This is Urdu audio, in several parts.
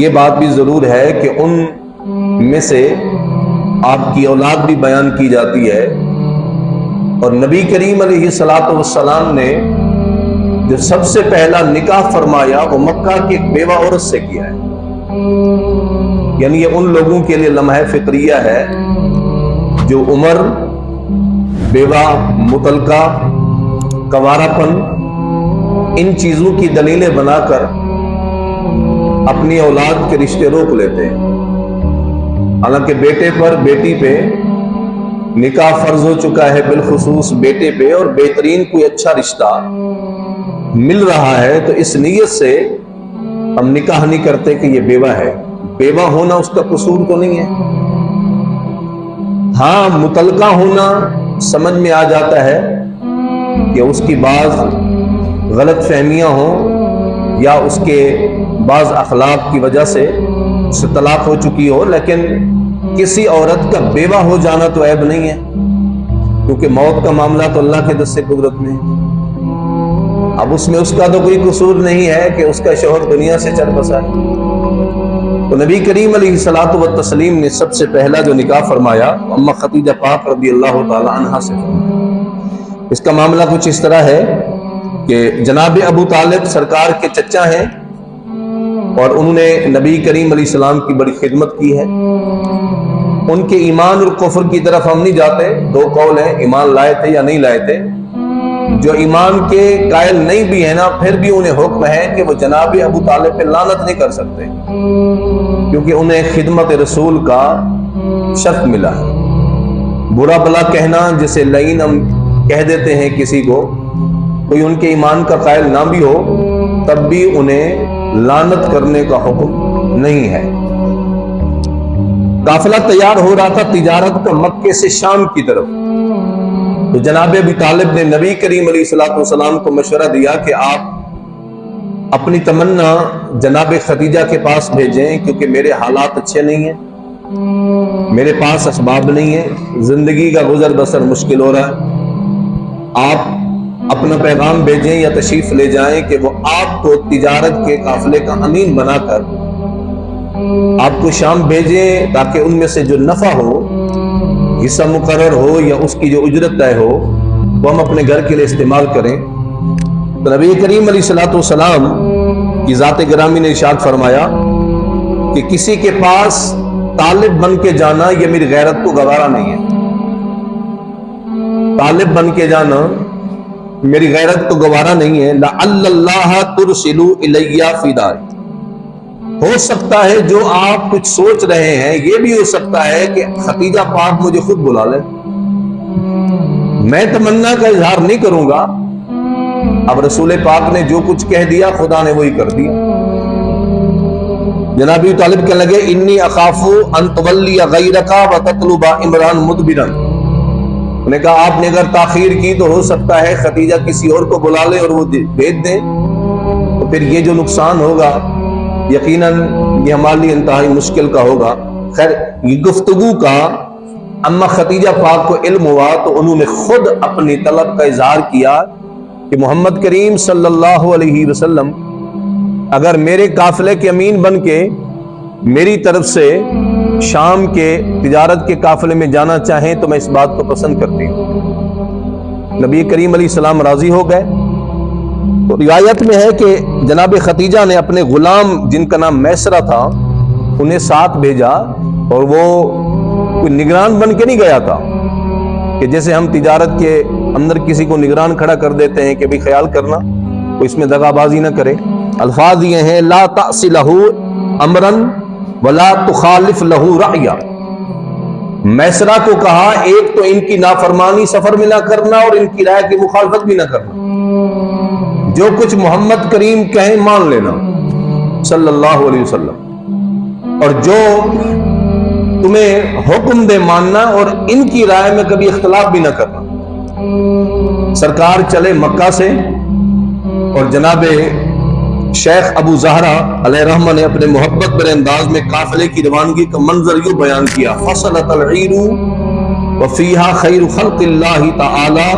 یہ بات بھی ضرور ہے کہ ان میں سے آپ کی اولاد بھی بیان کی جاتی ہے، اور نبی کریم علیہ الصلوۃ والسلام نے جو سب سے پہلا نکاح فرمایا وہ مکہ کی ایک بیوہ عورت سے کیا ہے. یعنی یہ ان لوگوں کے لیے لمحہ فکریہ ہے جو عمر، بیوہ، مطلقہ، کنوارا پن، ان چیزوں کی دلیلیں بنا کر اپنی اولاد کے رشتے روک لیتے ہیں. حالانکہ بیٹے پر، بیٹی پہ نکاح فرض ہو چکا ہے، بالخصوص بیٹے پہ، اور بہترین کوئی اچھا رشتہ مل رہا ہے تو اس نیت سے ہم نکاح نہیں کرتے کہ یہ بیوہ ہے. بیوہ ہونا اس کا قصور تو نہیں ہے. ہاں، مطلقہ ہونا سمجھ میں آ جاتا ہے کہ اس کی بعض غلط فہمیاں ہوں یا اس کے بعض اخلاق کی وجہ سے اس سے طلاق ہو چکی ہو، لیکن کسی عورت کا بیوہ ہو جانا تو عیب نہیں ہے، کیونکہ موت کا معاملہ تو اللہ کے دست قدرت میں ہے. اب اس میں اس کا تو کوئی قصور نہیں ہے کہ اس کا شوہر دنیا سے چل بسا ہے. تو نبی کریم علیہ الصلوۃ والتسلیم نے سب سے پہلا جو نکاح فرمایا اما خدیجہ پاک رضی اللہ تعالی عنہا سے فرمایا. اس کا معاملہ کچھ اس طرح ہے کہ جناب ابو طالب سرکار کے چچا ہیں، اور انہوں نے نبی کریم علیہ السلام کی بڑی خدمت کی ہے. ان کے ایمان اور کفر کی طرف ہم نہیں جاتے، دو قول ہیں، ایمان لائے تھے یا نہیں لائے تھے. جو ایمان کے قائل نہیں بھی ہیں نا، پھر بھی انہیں حکم ہے کہ وہ جناب ابو طالب پہ لعنت نہیں کر سکتے، کیونکہ انہیں خدمت رسول کا شرف ملا ہے. برا بلا کہنا، جسے لعین ہم کہہ دیتے ہیں کسی کو، کوئی ان کے ایمان کا قائل نہ بھی ہو تب بھی انہیں لعنت کرنے کا حکم نہیں ہے. قافلہ تیار ہو رہا تھا تجارت کا مکے سے شام کی طرف، تو جناب ابی طالب نے نبی کریم علیہ الصلوۃ والسلام کو مشورہ دیا کہ آپ اپنی تمنا جناب خدیجہ کے پاس بھیجیں، کیونکہ میرے حالات اچھے نہیں ہیں، میرے پاس اسباب نہیں ہیں، زندگی کا گزر بسر مشکل ہو رہا ہے. آپ اپنا پیغام بھیجیں یا تشریف لے جائیں کہ وہ آپ کو تجارت کے قافلے کا امین بنا کر آپ کو شام بھیجیں، تاکہ ان میں سے جو نفع ہو، حصہ مقرر ہو یا اس کی جو اجرت طے ہو، وہ ہم اپنے گھر کے لیے استعمال کریں. تو نبی کریم علیہ الصلوۃ والسلام کی ذات گرامی نے ارشاد فرمایا کہ کسی کے پاس طالب بن کے جانا یہ میری غیرت کو گوارا نہیں ہے. طالب بن کے جانا میری غیرت کو گوارا نہیں ہے. لعل اللہ ترسل الی فی داری، ہو سکتا ہے جو آپ کچھ سوچ رہے ہیں یہ بھی ہو سکتا ہے کہ خدیجہ پاک مجھے خود بلا لے. میں تمنا کا اظہار نہیں کروں گا. اب رسول پاک نے جو کچھ کہہ دیا خدا نے وہی کر دیا. جناب ابی طالب کہنے لگے انی اخاف ان تولی غیرک وتطلب عمران مدبرا. انہوں نے کہا آپ نے اگر تاخیر کی تو ہو سکتا ہے خدیجہ کسی اور کو بلا لے اور وہ بھیج دیں، تو پھر یہ جو نقصان ہوگا یقیناً یہ ہمارے لیے انتہائی مشکل کا ہوگا. خیر، یہ گفتگو کا اما خدیجہ پاک کو علم ہوا تو انہوں نے خود اپنی طلب کا اظہار کیا کہ محمد کریم صلی اللہ علیہ وسلم اگر میرے قافلے کے امین بن کے میری طرف سے شام کے تجارت کے قافلے میں جانا چاہیں تو میں اس بات کو پسند کرتی ہوں. نبی کریم علیہ السلام راضی ہو گئے. تو روایت میں ہے کہ جناب خدیجہ نے اپنے غلام جن کا نام میسرہ تھا انہیں ساتھ بھیجا، اور وہ کوئی نگران بن کے نہیں گیا تھا کہ جیسے ہم تجارت کے اندر کسی کو نگران کھڑا کر دیتے ہیں کہ بھی خیال کرنا کوئی اس میں دغا بازی نہ کرے. الفاظ یہ ہیں لا تعص لہ امرا ولا تخالف لہ رعیا. میسرہ کو کہا ایک تو ان کی نافرمانی سفر میں نہ کرنا اور ان کی رائے کی مخالفت بھی نہ کرنا، جو کچھ محمد کریم کہیں مان لینا صلی اللہ علیہ وسلم، اور جو تمہیں حکم دے ماننا اور ان کی رائے میں کبھی اختلاف بھی نہ کرنا. سرکار چلے مکہ سے، اور جناب شیخ ابو زہرا علیہ رحمہ نے اپنے محبت بھرے انداز میں قافلے کی روانگی کا منظر یوں بیان کیا: فصلت العیر وفیہا خیر خلق اللہ تعالی.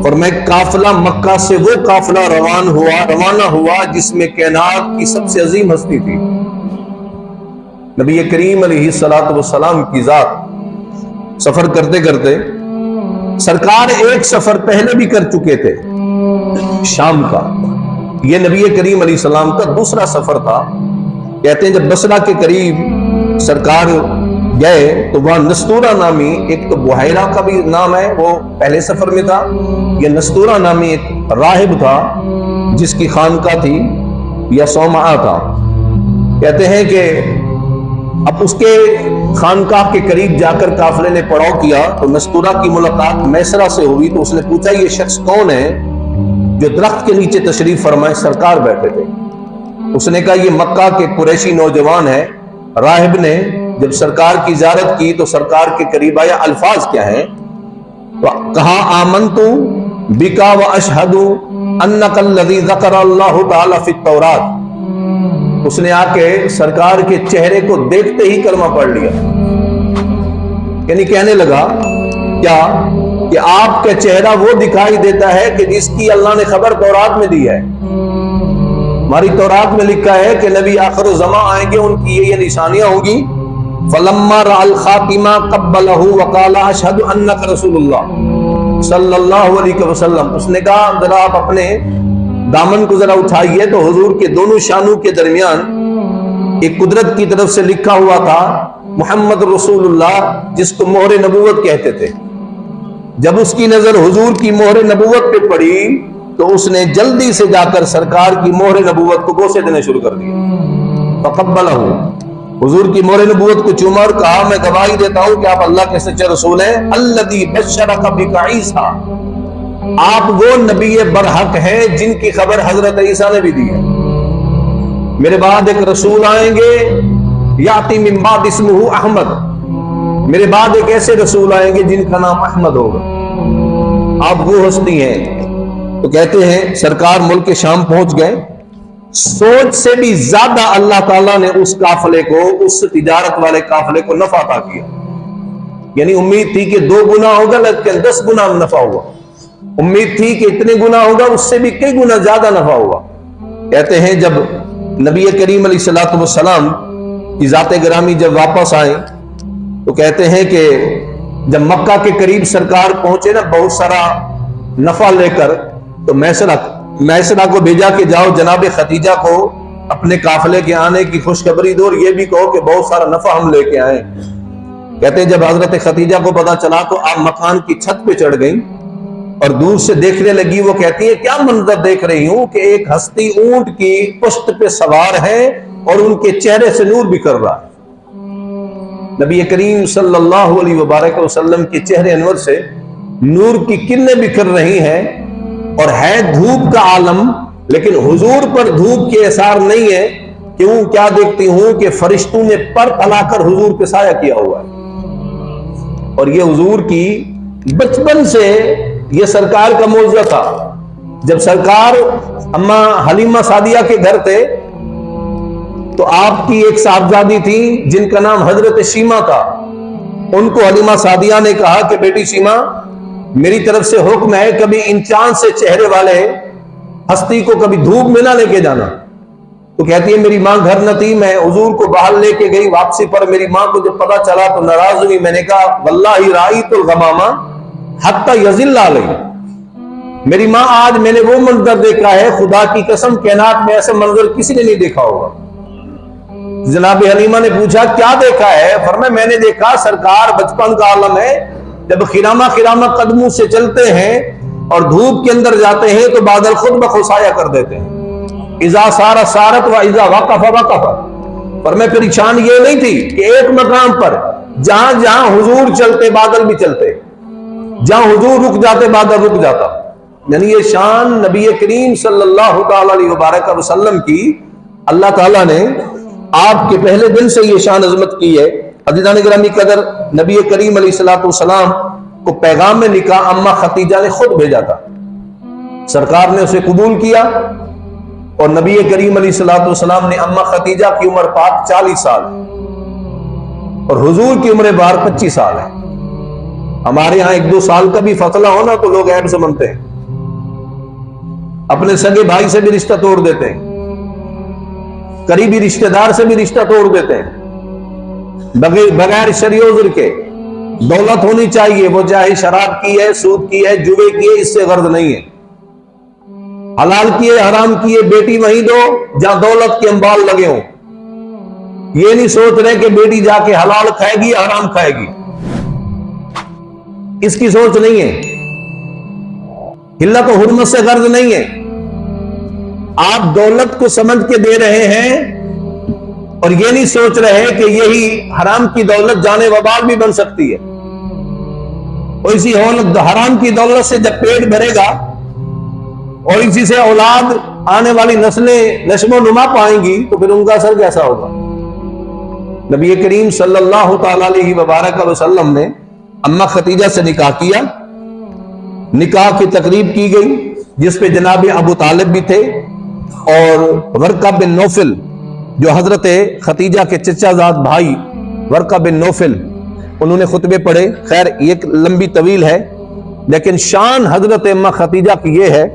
اور میں قافلہ مکہ سے وہ قافلہ روانہ ہوا جس میں کائنات کی سب سے عظیم ہستی تھی نبی کریم علیہ الصلوۃ والسلام کی ذات سفر کرتے کرتے سرکار ایک سفر پہلے بھی کر چکے تھے شام کا، یہ نبی کریم علیہ السلام کا دوسرا سفر تھا۔ کہتے ہیں جب بصرہ کے قریب سرکار گئے تو وہاں نستورہ نامی ایک تو بحیرہ کا بھی نام ہے، وہ پہلے سفر میں تھا، یہ نستورہ نامی ایک راہب تھا جس کی خانقاہ تھی یا صومعہ تھا۔ کہتے ہیں کہ اب اس کے خانقاہ کے قریب جا کر قافلے نے پڑاؤ کیا تو نستورہ کی ملاقات میسرہ سے ہوئی، تو اس نے پوچھا یہ شخص کون ہے جو درخت کے نیچے تشریف فرمائے؟ سرکار بیٹھے تھے۔ اس نے کہا یہ مکہ کے قریشی نوجوان ہے۔ راہب نے جب سرکار کی زیارت کی تو سرکار کے قریب آیا، الفاظ کیا ہیں؟ کہا آمنت بکا واشہد انک الذی ذکر اللہ تعالی فی التوراۃ۔ اس نے آ کے سرکار کے چہرے کو دیکھتے ہی کلمہ پڑھ لیا، یعنی کہنے لگا کیا کہ آپ کا چہرہ وہ دکھائی دیتا ہے کہ جس کی اللہ نے خبر تورات میں دی ہے۔ ہماری تورات میں لکھا ہے کہ نبی آخر الزمان آئیں گے، ان کی یہ نشانیاں ہوں گی۔ فلما رأى الخاتمہ قبلہ وقال اشہد انک رسول اللہ صلی اللہ علیہ وسلم۔ اس نے کہا ذرا آپ اپنے دامن کو ذرا اٹھائیے، تو حضور کے دونوں شانوں کے درمیان ایک قدرت کی طرف سے لکھا ہوا تھا محمد رسول اللہ، جس کو مہر نبوت کہتے تھے۔ جب اس کی نظر حضور کی مہر نبوت پہ پڑی تو اس نے جلدی سے جا کر سرکار کی مہر نبوت کو بوسے دینے شروع کر دیا۔ فقبلہ، حضور کی مہر نبوت کو چوما اور کہا میں گواہی دیتا ہوں کہ آپ اللہ کے سچے رسول ہیں۔ الذی بشرک بک عیسیٰ، آپ وہ نبی برحق ہیں جن کی خبر حضرت عیسیٰ نے بھی دی ہے۔ میرے بعد ایک رسول آئیں گے یاتی من بعد اسمہ احمد، میرے بعد ایک ایسے رسول آئیں گے جن کا نام احمد ہوگا، آپ وہ ہستی ہیں۔ تو کہتے ہیں سرکار ملک شام پہنچ گئے، سوچ سے بھی زیادہ اللہ تعالیٰ نے اس قافلے کو، اس تجارت والے قافلے کو نفع عطا کیا، یعنی امید تھی کہ 2 گنا ہوگا لیکن 10 گنا نفع ہوا، امید تھی کہ اتنے گنا ہوگا اس سے بھی کئی گنا زیادہ نفع ہوا۔ کہتے ہیں جب نبی کریم علیہ الصلوۃ والسلام کی ذات گرامی جب واپس آئیں تو کہتے ہیں کہ جب مکہ کے قریب سرکار پہنچے نا بہت سارا نفع لے کر، تو میسرہ کو بھیجا کہ جاؤ جناب خدیجہ کو اپنے قافلے کے آنے کی خوشخبری دو اور یہ بھی کہو کہ بہت سارا نفع ہم لے کے آئے۔ کہتے ہیں جب حضرت خدیجہ کو پتا چلا تو آپ مکان کی چھت پہ چڑھ گئیں اور دور سے دیکھنے لگی۔ وہ کہتی ہے کیا منظر دیکھ رہی ہوں کہ ایک ہستی اونٹ کی پشت پہ سوار ہے اور ان کے چہرے سے نور بکھر رہا ہے۔ نبی کریم صلی اللہ علیہ وبارک وسلم کے چہرے انور سے نور کی کرنیں بکھر رہی ہیں، اور ہے دھوپ کا عالم لیکن حضور پر دھوپ کے اثار نہیں ہے۔ کیوں؟ کیا دیکھتی ہوں کہ فرشتوں نے پر پھیلا کر حضور پہ سایہ کیا ہوا ہے، اور یہ حضور کی بچپن سے یہ سرکار کا معجزہ تھا۔ جب سرکار اماں حلیمہ سعدیہ کے گھر تھے تو آپ کی ایک صاحبزادی تھی جن کا نام حضرت شیمہ تھا۔ ان کو حلیمہ سعدیہ نے کہا کہ بیٹی شیمہ میری طرف سے حکم ہے کبھی ان چاند سے چہرے والے ہستی کو کبھی دھوپ میں نہ لے کے جانا۔ تو کہتی ہے میری ماں گھر نہ تھی، میں حضور کو باہر لے کے گئی، واپسی پر میری ماں کو جب پتا چلا تو ناراض ہوئی۔ میں نے کہا واللہ رأیت الغمامہ حتی یظل علیہ، میری ماں آج میں نے وہ منظر دیکھا ہے، خدا کی قسم کائنات میں ایسا منظر کسی نے نہیں دیکھا ہوگا۔ جناب حلیمہ نے پوچھا کیا دیکھا ہے؟ فرمایا میں نے دیکھا سرکار بچپن کا عالم ہے، جب خرامہ قدموں سے چلتے ہیں اور دھوپ کے اندر جاتے ہیں تو بادل خود بخود سایہ کر دیتے ہیں۔ اذا سار سارت و اذا وقف وقف۔ پر میں پریشان یہ نہیں تھی کہ ایک مقام پر جہاں جہاں حضور چلتے بادل بھی چلتے، جہاں حضور رک جاتے بادل رک جاتا۔ یعنی یہ شان نبی کریم صلی اللہ تعالی علیہ وبارک وسلم کی اللہ تعالیٰ نے آپ کے پہلے دن سے یہ شان عظمت کی ہے۔ عزیزان گرامی قدر، نبی کریم علیہ الصلوۃ والسلام کو پیغام میں نکاح اماں خدیجہ نے خود بھیجا تھا، سرکار نے اسے قبول کیا، اور نبی کریم علیہ الصلوۃ والسلام نے اماں خدیجہ کی عمر پاک 40 سال اور حضور کی عمر بار 25 سال ہے۔ ہمارے ہاں 1-2 سال کا بھی فاصلہ ہونا تو لوگ عیب سمجھتے ہیں، اپنے سگے بھائی سے بھی رشتہ توڑ دیتے ہیں، قریبی رشتہ دار سے بھی رشتہ توڑ دیتے ہیں۔ بغیر شرعی عذر کے دولت ہونی چاہیے، وہ چاہے شراب کی ہے، سود کی ہے، جوے کی ہے، اس سے غرض نہیں ہے۔ حلال کی ہے، حرام کی ہے، بیٹی وہیں دو جہاں دولت کے انبال لگے ہوں۔ یہ نہیں سوچ رہے کہ بیٹی جا کے حلال کھائے گی حرام کھائے گی، اس کی سوچ نہیں ہے۔ حلت و حرمت سے غرض نہیں ہے، آپ دولت کو سمجھ کے دے رہے ہیں اور یہ نہیں سوچ رہے کہ یہی حرام کی دولت جانے وبال بھی بن سکتی ہے، اور اسی حرام کی دولت سے جب پیٹ بھرے گا اور اسی سے اولاد آنے والی نسلیں نشو و نما پائیں گی تو پھر ان کا اثر کیسا ہوگا؟ نبی کریم صلی اللہ تعالی علیہ وبارک وسلم نے اما خدیجہ سے نکاح کیا، نکاح کی تقریب کی گئی جس پہ جناب ابو طالب بھی تھے اور ورقہ بن نوفل جو حضرت خدیجہ کے چچا زاد بھائی ورقہ بن نوفل، انہوں نے خطبے پڑھے۔ خیر یہ لمبی طویل ہے، لیکن شان حضرت اما خدیجہ کی یہ ہے۔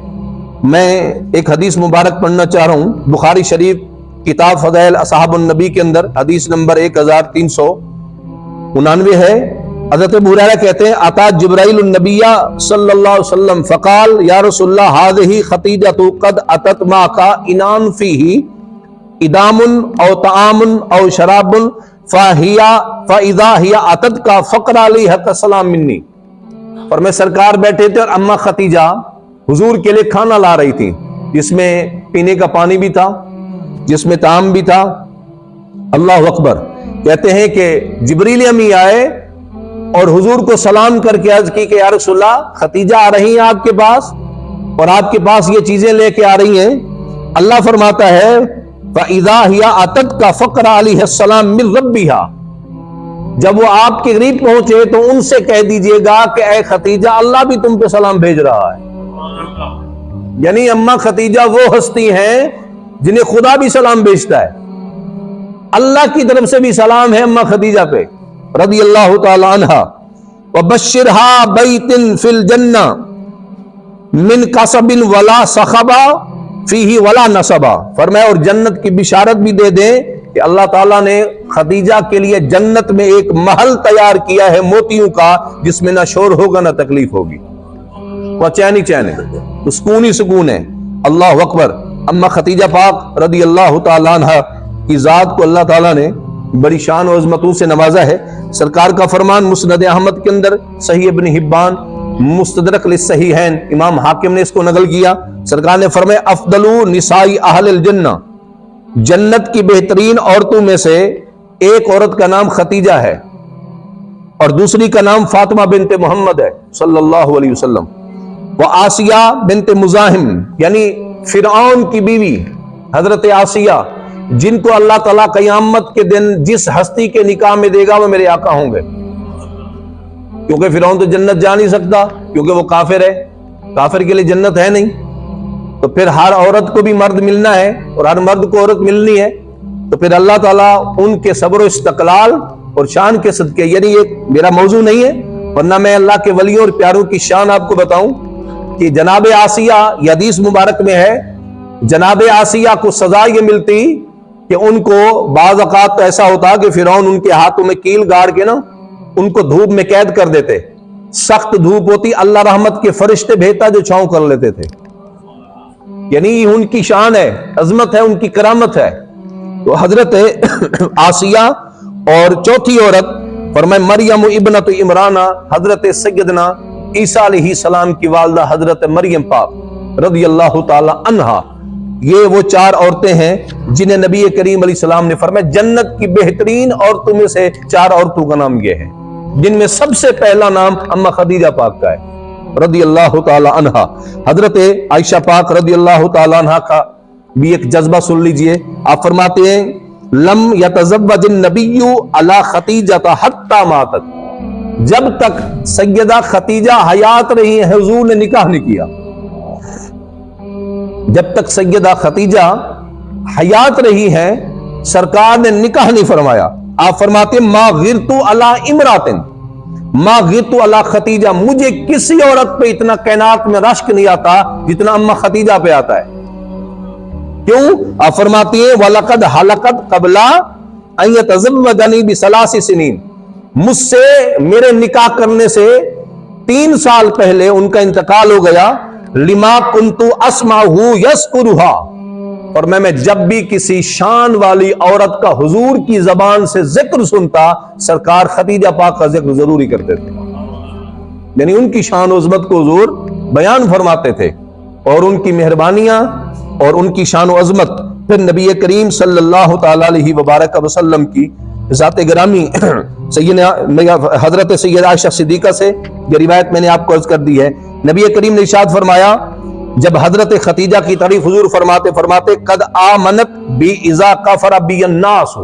میں ایک حدیث مبارک پڑھنا چاہ رہا ہوں، بخاری شریف کتاب فضائل اصحاب النبی کے اندر حدیث نمبر 1399 ہے۔ حضرت ابو ہریرہ کہتے ہیں اتا جبرائیل النبی صلی اللہ علیہ وسلم فقال یا رسول اللہ هذه خطیجہ قد اتت معك انان فيه ادام او طعام او شراب فاذا هي اتتك فقر عليها السلام مني۔ اور میں سرکار بیٹھے تھے اور اما خدیجہ حضور کے لیے کھانا لا رہی تھی، جس میں پینے کا پانی بھی تھا، جس میں طعام بھی تھا۔ اللہ اکبر۔ کہتے ہیں کہ جبریل امی آئے اور حضور کو سلام کر کے عرض کی کہ یا رسول اللہ خدیجہ آ رہی ہیں آپ کے پاس اور آپ کے پاس یہ چیزیں لے کے آ رہی ہیں۔ اللہ فرماتا ہے فَإِذَا هِيَ أَتَتْكَ فَقْرَ عَلَيْهَا السَّلَامُ مِنْ رَبِّهَا۔ جب وہ آپ کے قریب پہنچے تو ان سے کہہ دیجئے گا کہ اے خدیجہ اللہ بھی تم پہ سلام بھیج رہا ہے۔ یعنی اما خدیجہ وہ ہستی ہیں جنہیں خدا بھی سلام بھیجتا ہے، اللہ کی طرف سے بھی سلام ہے اما خدیجہ پہ رضی اللہ تعالی عنہ۔ وَبَشِّرْهَا بَيْتٍ فِي الْجَنَّةِ مِنْ قَصَبٍ وَلَا صَخَبَ فِيهِ وَلَا نَصَبَ۔ فرمایا اور جنت کی بشارت بھی دے دیں کہ اللہ تعالیٰ نے خدیجہ کے لیے جنت میں ایک محل تیار کیا ہے موتیوں کا، جس میں نہ شور ہوگا نہ تکلیف ہوگی، وہ چین ہی چین ہے، سکون ہی سکون ہے۔ اللہ اکبر۔ اما خدیجہ پاک رضی اللہ تعالیٰ عنہ کی ذات کو اللہ تعالیٰ نے بڑی شان و عظمتوں سے نوازا ہے۔ سرکار کا فرمان مسند احمد کے اندر، صحیح ابن حبان، مستدرک للصحیحین، امام حاکم نے اس کو نقل کیا۔ سرکار نے فرمایا افضل نساء اہل الجنہ، جنت کی بہترین عورتوں میں سے ایک عورت کا نام خدیجہ ہے اور دوسری کا نام فاطمہ بنت محمد ہے صلی اللہ علیہ وسلم۔ وہ آسیہ بنت مزاحم، یعنی فرعون کی بیوی حضرت آسیہ، جن کو اللہ تعالیٰ قیامت کے دن جس ہستی کے نکاح میں دے گا وہ میرے آقا ہوں گے، کیونکہ فرعون تو جنت جا نہیں سکتا کیونکہ وہ کافر ہے، کافر کے لیے جنت ہے نہیں، تو پھر ہر عورت کو بھی مرد ملنا ہے اور ہر مرد کو عورت ملنی ہے، تو پھر اللہ تعالیٰ ان کے صبر و استقلال اور شان کے صدقے، یعنی یہ میرا موضوع نہیں ہے ورنہ میں اللہ کے ولیوں اور پیاروں کی شان آپ کو بتاؤں کہ جناب آسیہ، یہ حدیث مبارک میں ہے، جناب آسیہ کو سزا یہ ملتی کہ ان کو بعض اوقات ایسا ہوتا کہ فرعون ان کے ہاتھوں میں کیل گاڑ کے نا ان کو دھوپ میں قید کر دیتے، سخت دھوپ ہوتی، اللہ رحمت کے فرشتے بھیجتا جو چھاؤں کر لیتے تھے، یعنی ان کی شان ہے، عظمت ہے، ان کی کرامت ہے۔ تو حضرت آسیہ اور چوتھی عورت فرمائے مریم ابنت عمران، حضرت سیدنا عیسیٰ علیہ السلام کی والدہ حضرت مریم پاک رضی اللہ تعالی عنہا۔ یہ وہ چار عورتیں ہیں جنہیں نبی کریم علیہ السلام نے فرمایا جنت کی بہترین عورتوں میں سے چار عورتوں کا نام یہ ہے، جن میں سب سے پہلا نام اما خدیجہ پاک کا ہے رضی اللہ تعالی عنہا۔ حضرت عائشہ پاک رضی اللہ تعالی عنہا کا بھی ایک جذبہ سن لیجئے۔ آپ فرماتے ہیں لم یتزوج النبی علی خدیجہ حتی ماتت، جب تک سیدہ خدیجہ حیات رہی ہیں حضور نے نکاح نہیں کیا، جب تک سیدہ خدیجہ حیات رہی ہیں سرکار نے نکاح نہیں فرمایا۔ آپ فرماتے ہیں ما غرت علی امرات، ما غرت علی خدیجہ، مجھے کسی عورت پہ اتنا کائنات میں رشک نہیں آتا جتنا اما خدیجہ پہ آتا ہے۔ کیوں؟ آپ فرماتی ہیں وَلَقَدْ حَلَقَتْ قَبْلَ ان یتزوجنی بثلاث سنین، مجھ سے میرے نکاح کرنے سے 3 سال پہلے ان کا انتقال ہو گیا، لما کنت اسمعہ یذکرھا، اور میں جب بھی کسی شان والی عورت کا حضور کی زبان سے ذکر سنتا، سرکار خدیجہ پاک کا ذکر ضروری کرتے تھے، یعنی ان کی شان و عظمت کو حضور بیان فرماتے تھے، اور ان کی مہربانیاں اور ان کی شان و عظمت پھر نبی کریم صلی اللہ تعالی علیہ وبارک وسلم کی ذات گرامی حضرت سیدہ عائشہ صدیقہ سے یہ روایت میں نے آپ کو عرض کر دی ہے، نبی کریم نے ارشاد فرمایا، جب حضرت خدیجہ کی تعریف حضور فرماتے قد آمنت بی اذا کفر بی الناس،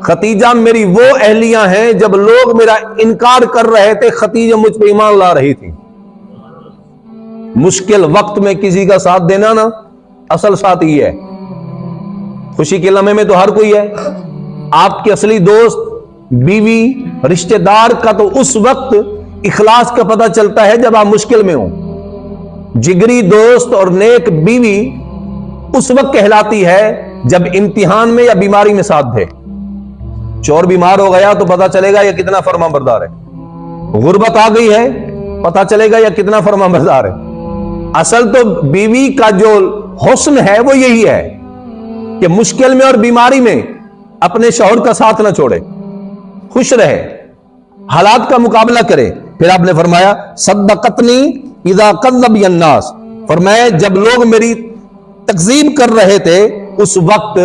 خدیجہ میری وہ اہلیاں ہیں جب لوگ میرا انکار کر رہے تھے، خدیجہ مجھ پہ ایمان لا رہی تھی۔ مشکل وقت میں کسی کا ساتھ دینا نا اصل ساتھ ہی ہے، خوشی کے لمحے میں تو ہر کوئی ہے، آپ کے اصلی دوست بیوی رشتہ دار کا تو اس وقت اخلاص کا پتہ چلتا ہے جب آپ مشکل میں ہوں، جگری دوست اور نیک بیوی اس وقت کہلاتی ہے جب امتحان میں یا بیماری میں ساتھ دے، چور بیمار ہو گیا تو پتہ چلے گا یہ کتنا فرما بردار ہے، غربت آ گئی ہے پتہ چلے گا یہ کتنا فرما بردار ہے۔ اصل تو بیوی کا جو حسن ہے وہ یہی ہے کہ مشکل میں اور بیماری میں اپنے شوہر کا ساتھ نہ چھوڑے، خوش رہے، حالات کا مقابلہ کرے۔ پھر آپ نے فرمایا صدقتنی اذا کذب الناس، فرمایا جب لوگ میری تکذیب کر رہے تھے اس وقت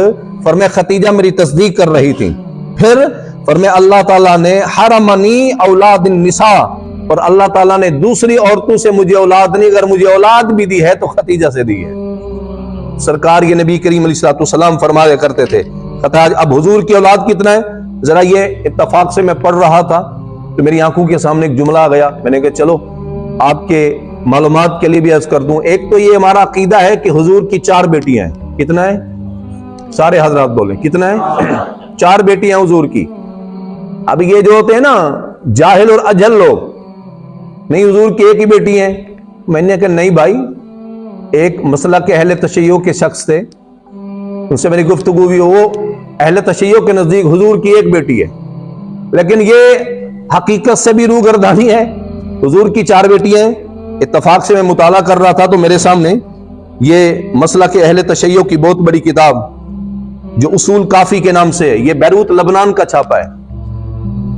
فرمایا خدیجہ میری تصدیق کر رہی تھی۔ پھر فرمایا اللہ تعالیٰ نے حرمنی اولاد النساء، اور اللہ تعالیٰ نے دوسری عورتوں سے مجھے اولاد نہیں، اگر مجھے اولاد بھی دی ہے تو خدیجہ سے دی ہے۔ سرکار یہ نبی کریم علیہ السلام فرمایا کرتے تھے۔ اب حضور کی اولاد کتنا ہے، ذرا یہ اتفاق سے میں پڑھ رہا تھا تو میری آنکھوں کے سامنے ایک جملہ آ گیا، میں نے کہا چلو آپ کے معلومات کے لیے بھی عرض کر دوں۔ ایک تو یہ ہمارا عقیدہ ہے کہ حضور کی 4 بیٹیاں ہیں، کتنا ہے؟ سارے حضرات بولیں کتنا ہے؟ 4 بیٹیاں حضور کی۔ اب یہ جو ہوتے ہیں نا جاہل اور اجہل لوگ، نہیں حضور کی ایک ہی بیٹی ہیں، میں نے کہا نہیں بھائی، ایک مسئلہ کے اہل تشیع کے شخص تھے، ان سے میری گفتگو بھی وہ اہل تشیع کے نزدیک حضور کی ایک بیٹی ہے، لیکن یہ حقیقت سے بھی روگردانی ہے، حضور کی 4 بیٹیاں ہیں۔ اتفاق سے میں مطالعہ کر رہا تھا تو میرے سامنے یہ مسئلہ کے اہل تشیع کی بہت بڑی کتاب جو اصول کافی کے نام سے ہے، یہ بیروت لبنان کا چھاپا ہے،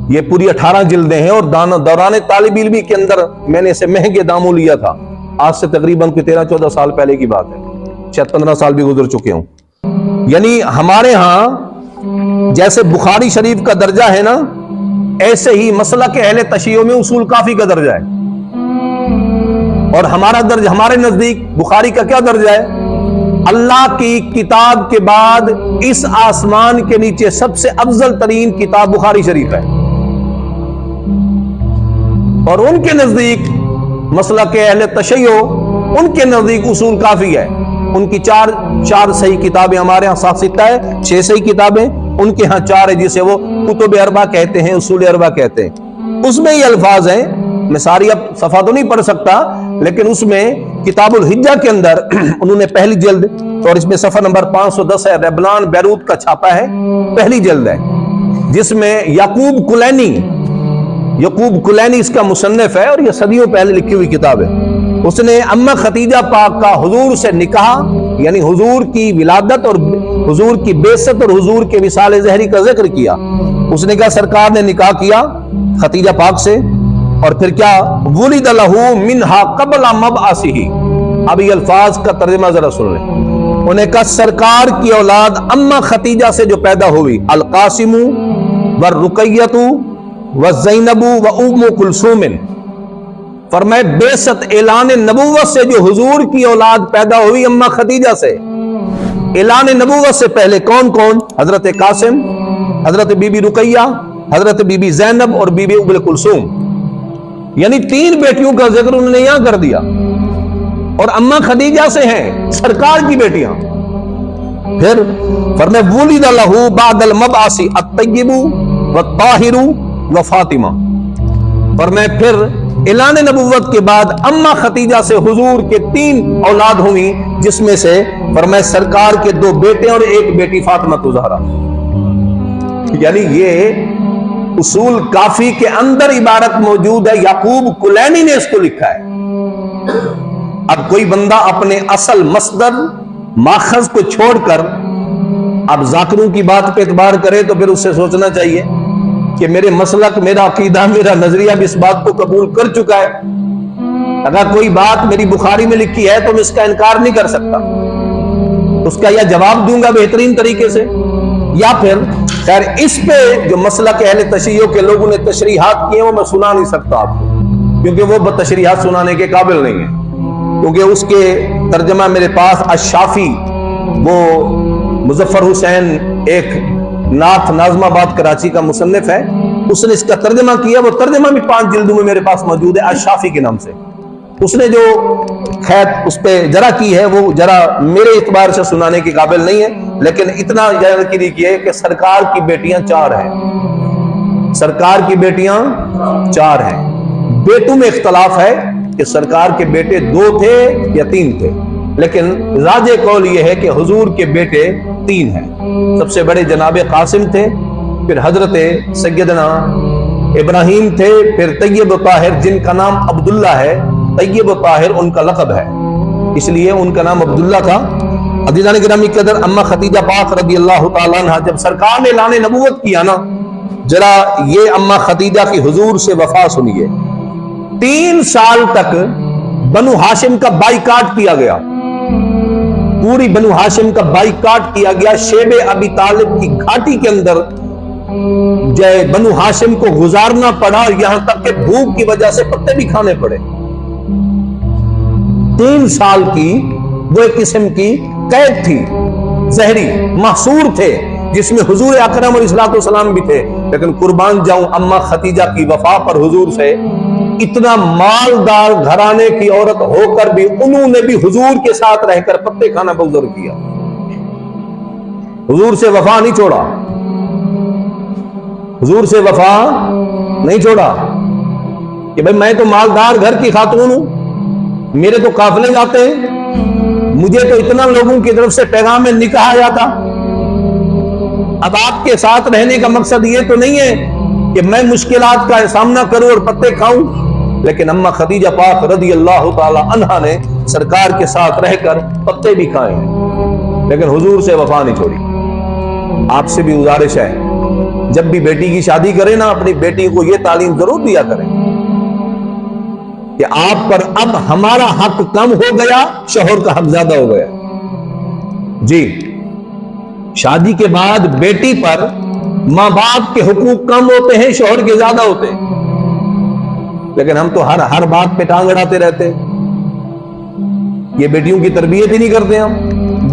یہ پوری 18 جلدیں ہیں، اور دوران طالب علمی کے اندر میں نے اسے مہنگے داموں لیا تھا، آج سے تقریباً 13-14 سال پہلے کی بات ہے، شاید 15 سال بھی گزر چکے ہوں۔ یعنی ہمارے ہاں جیسے بخاری شریف کا درجہ ہے نا، ایسے ہی مسئلہ کے اہل تشیع میں اصول کافی کا درجہ ہے، اور ہمارا درجہ ہمارے نزدیک بخاری کا کیا درجہ ہے؟ اللہ کی کتاب کے بعد اس آسمان کے نیچے سب سے افضل ترین کتاب بخاری شریف ہے، اور ان کے نزدیک مسئلہ کے اہل تشیع ان کے نزدیک اصول کافی ہے۔ ان کی 4 صحیح کتابیں، ہمارے ہاں 7 ہے، 6 صحیح کتابیں، ان کے ہاں 4 ہے جسے وہ کتب اربع کہتے ہیں، اصول اربع کہتے ہیں۔ اس میں یہ الفاظ ہیں، میں ساری اب صفحہ تو نہیں پڑھ سکتا، لیکن اس میں کتاب الحجہ کے اندر انہوں نے پہلی جلد، اور اس میں صفحہ نمبر 510 ہے، لبنان بیروت کا چھاپا ہے، پہلی جلد ہے، جس میں یعقوب کلینی اس کا مصنف ہے، اور یہ صدیوں پہلے لکھی ہوئی کتاب ہے۔ اس نے اما خدیجہ پاک کا حضور سے نکاح، یعنی حضور کی ولادت اور حضور کی بعثت اور حضور کے وصال ظہری کا ذکر کیا۔ اس نے کہا سرکار نے نکاح کیا خدیجہ پاک سے، اور پھر کیا ولد لہ منہا قبل مبعثہ۔ اب یہ الفاظ کا ترجمہ ذرا سن لیں۔ انہیں کہا سرکار کی اولاد اما خدیجہ سے جو پیدا ہوئی، القاسم والرقیۃ والزینب وام کلثوم، فرمائے بعثت اعلان نبوت سے جو حضور کی اولاد پیدا ہوئی اما خدیجہ سے، اعلان نبوت سے پہلے کون کون؟ حضرت قاسم، حضرت بی بی رقیہ، حضرت بی بی زینب اور بی بی ام کلثوم، یعنی 3 بیٹیوں کا ذکر انہوں نے یہاں کر دیا، اور اما خدیجہ سے ہیں سرکار کی بیٹیاں۔ پھر فرمائے ولد لہ بعد المبعث الطیب والطاہر وفاطمہ، فرمائے پھر اعلان نبوت کے بعد اما خدیجہ سے حضور کے 3 اولاد ہوئی، جس میں سے فرمائے سرکار کے 2 بیٹے اور 1 بیٹی فاطمہ الزہرا۔ یعنی یہ اصول کافی کے اندر عبارت موجود ہے، یعقوب کلینی نے اس کو لکھا ہے۔ اب کوئی بندہ اپنے اصل مصدر ماخذ کو چھوڑ کر اب ذاکروں کی بات پہ اعتبار کرے تو پھر اس سے سوچنا چاہیے کہ میرے مسلک، میرا عقیدہ، میرا نظریہ بھی اس بات کو قبول کر چکا ہے۔ اگر کوئی بات میری بخاری میں لکھی ہے تو میں اس کا انکار نہیں کر سکتا، اس کا یا جواب دوں گا بہترین طریقے سے، یا پھر خیر اس پہ جو مسلک اہل تشیع کے لوگوں نے تشریحات کی ہیں وہ میں سنا نہیں سکتا آپ کو، کیونکہ وہ تشریحات سنانے کے قابل نہیں ہیں، کیونکہ اس کے ترجمہ میرے پاس الشافی، وہ مظفر حسین ایک نعت ناظم آباد کراچی کا مصنف ہے، اس نے اس کا ترجمہ کیا، وہ ترجمہ بھی 5 جلدوں میں میرے پاس موجود ہے الشافی کے نام سے۔ اس نے جو خیر اس پہ جرا کی ہے وہ جرا میرے اعتبار سے سنانے کے قابل نہیں ہے، لیکن اتنا یقینی کیے کہ سرکار کی بیٹیاں 4 ہیں، سرکار کی بیٹیاں 4 ہیں۔ بیٹوں میں اختلاف ہے کہ سرکار کے بیٹے 2 تھے یا 3 تھے، لیکن راجح قول یہ ہے کہ حضور کے بیٹے 3 ہیں۔ سب سے بڑے جناب قاسم تھے، پھر حضرت سیدنا ابراہیم تھے، پھر طیب و طاہر جن کا نام عبداللہ ہے، طیب و طاہر ان کا لقب ہے، اس لیے ان کا نام عبداللہ تھا۔ عزیزان گرامی قدر، اما خدیجہ پاک رضی اللہ تعالیٰ عنہ جب سرکار نے اعلان نبوت کیا نا، ذرا یہ اما خدیجہ کی حضور سے وفا سنیے۔ 3 سال تک بنو ہاشم کا بائیکاٹ کیا گیا، پوری بنو ہاشم کا بائیکاٹ کیا گیا۔ شیب ابی طالب کی گھاٹی کے اندر بنو ہاشم کو گزارنا پڑا، یہاں تک کہ بھوک کی وجہ سے پتے بھی کھانے پڑے۔ 3 سال کی وہ ایک قسم کی قید تھی، زہری محصور تھے، جس میں حضور اکرم علیہ السلام بھی تھے، لیکن قربان جاؤں اما خدیجہ کی وفا پر حضور سے، اتنا مالدار گھرانے کی عورت ہو کر بھی انہوں نے بھی حضور کے ساتھ رہ کر پتے کھانا بگزر کیا، حضور سے وفا نہیں چھوڑا، حضور سے وفا نہیں چھوڑا کہ بھئی میں تو مالدار گھر کی خاتون ہوں، میرے تو قافلے جاتے ہیں، مجھے تو اتنا لوگوں کی طرف سے پیغام نکاح آیا تھا، اب آپ کے ساتھ رہنے کا مقصد یہ تو نہیں ہے کہ میں مشکلات کا سامنا کروں اور پتے کھاؤں، لیکن اما خدیجہ پاک رضی اللہ تعالی عنہا نے سرکار کے ساتھ رہ کر پتے بھی کھائے ہیں، لیکن حضور سے وفا نہیں چھوڑی۔ آپ سے بھی گزارش ہے، جب بھی بیٹی کی شادی کریں نا، اپنی بیٹی کو یہ تعلیم ضرور دیا کریں کہ آپ پر اب ہمارا حق کم ہو گیا، شوہر کا حق زیادہ ہو گیا۔ جی، شادی کے بعد بیٹی پر ماں باپ کے حقوق کم ہوتے ہیں، شوہر کے زیادہ ہوتے ہیں، لیکن ہم تو ہر بات پہ ٹانگ اڑاتے رہتے ہیں۔ یہ بیٹیوں کی تربیت ہی نہیں کرتے ہم،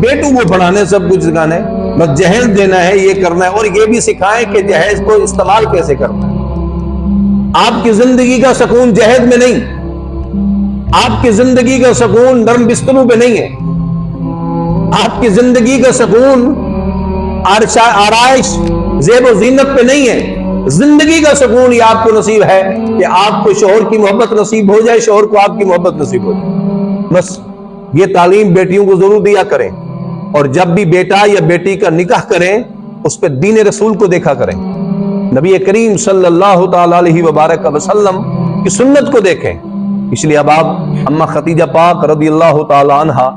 بیٹوں کو پڑھانے سب کچھ سکھانے، بس جہیز دینا ہے، یہ کرنا ہے، اور یہ بھی سکھائیں کہ جہیز کو استعمال کیسے کرنا ہے۔ آپ کی زندگی کا سکون جہیز میں نہیں، آپ کی زندگی کا سکون نرم بستروں پہ نہیں ہے، آپ کی زندگی کا سکون آرائش زیب و زینت پہ نہیں ہے۔ زندگی کا سکون یہ آپ کو نصیب ہے کہ آپ کو شوہر کی محبت نصیب ہو جائے، شوہر کو آپ کی محبت نصیب ہو جائے، بس یہ تعلیم بیٹیوں کو ضرور دیا کریں، اور جب بھی بیٹا یا بیٹی کا نکاح کریں اس پہ دین رسول کو دیکھا کریں، نبی کریم صلی اللہ تعالی علیہ وبارک وسلم کی سنت کو دیکھیں۔ اس لیے اب آپ اما خدیجہ پاک رضی اللہ تعالی عنہا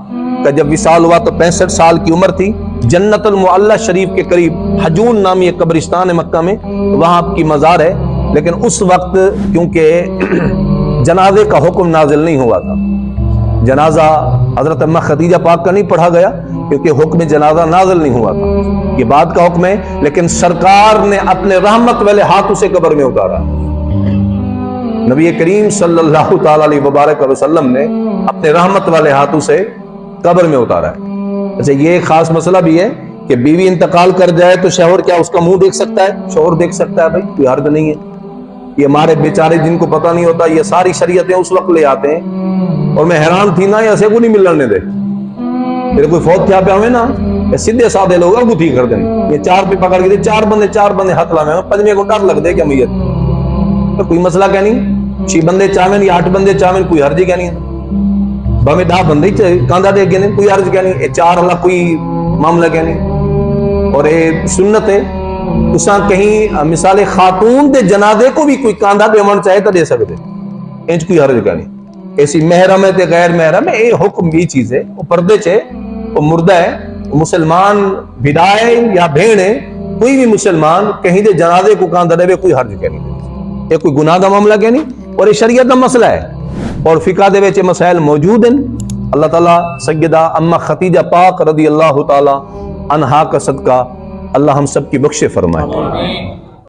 کا جب وصال ہوا تو 65 سال کی عمر تھی، جنت المعلی شریف کے قریب حجون نامی ایک قبرستان ہے مکہ میں، وہاں آپ کی مزار ہے، لیکن اس وقت کیونکہ جنازے کا حکم نازل نہیں ہوا تھا، جنازہ حضرت اما خدیجہ پاک کا نہیں پڑھا گیا کیونکہ حکم جنازہ نازل نہیں ہوا تھا، یہ بات کا حکم ہے، لیکن سرکار نے اپنے رحمت والے ہاتھوں سے قبر میں اتارا، نبی کریم صلی اللہ تعالی علیہ وبارک وسلم نے اپنے رحمت والے ہاتھوں سے قبر میں اتارا ہے۔ اچھا، یہ ایک خاص مسئلہ بھی ہے کہ بیوی انتقال کر جائے تو شوہر کیا اس کا منہ دیکھ سکتا ہے؟ شوہر دیکھ سکتا ہے، بھائی کوئی حرج نہیں ہے۔ یہ ہمارے بیچارے جن کو پتہ نہیں ہوتا یہ ساری شریعتیں اس وقت لے آتے ہیں، اور میں حیران تھی نا، ایسے کو نہیں ملنے دے، میرے کوئی فوت کیا پہ ہوئے نا، سیدھے سادے لوگ اب تھی کر دیں، یہ 4 پہ پکڑ کے 4 بندے ہاتھ لا میں پنجمے کو ڈر لگ دے کیا میت، تو کوئی مسئلہ کیا نہیں، 6 بندے چاہمیں یا 8 بندے چاہمیں کوئی حرج کیا نہیں ہے، بہمیں 10 بندے کاندھا دے گئے کوئی حرج کیا نہیں، 4 اللہ کوئی معاملہ کیا نہیں، اور یہ سنت ہے تساں کہیں مثال خاتون دے جنازے کو بھی کوئی کاندھا دیون چاہے تو دے سکتے، انچ کوئی حرج نہیں۔ ایسی محرم ہے تے غیر محرم ہے، یہ حکم بھی چیز ہے، وہ پردے چے وہ مردہ ہے، وہ مسلمان بھیڑا ہے یا بھیڑ ہے، کوئی بھی مسلمان کہیں دے جنازے کو کاندھا دے کوئی حرج نہیں، یہ کوئی گناہ دا معاملہ کہ نہیں، اور یہ شریعت دا مسئلہ ہے، اور فقہ دے وچ مسائل موجود ہیں۔ اللہ تعالیٰ سیدہ اما خدیجہ پاک رضی اللہ تعالیٰ عنہا کا صدقہ اللہ ہم سب کی بخشے فرمائے۔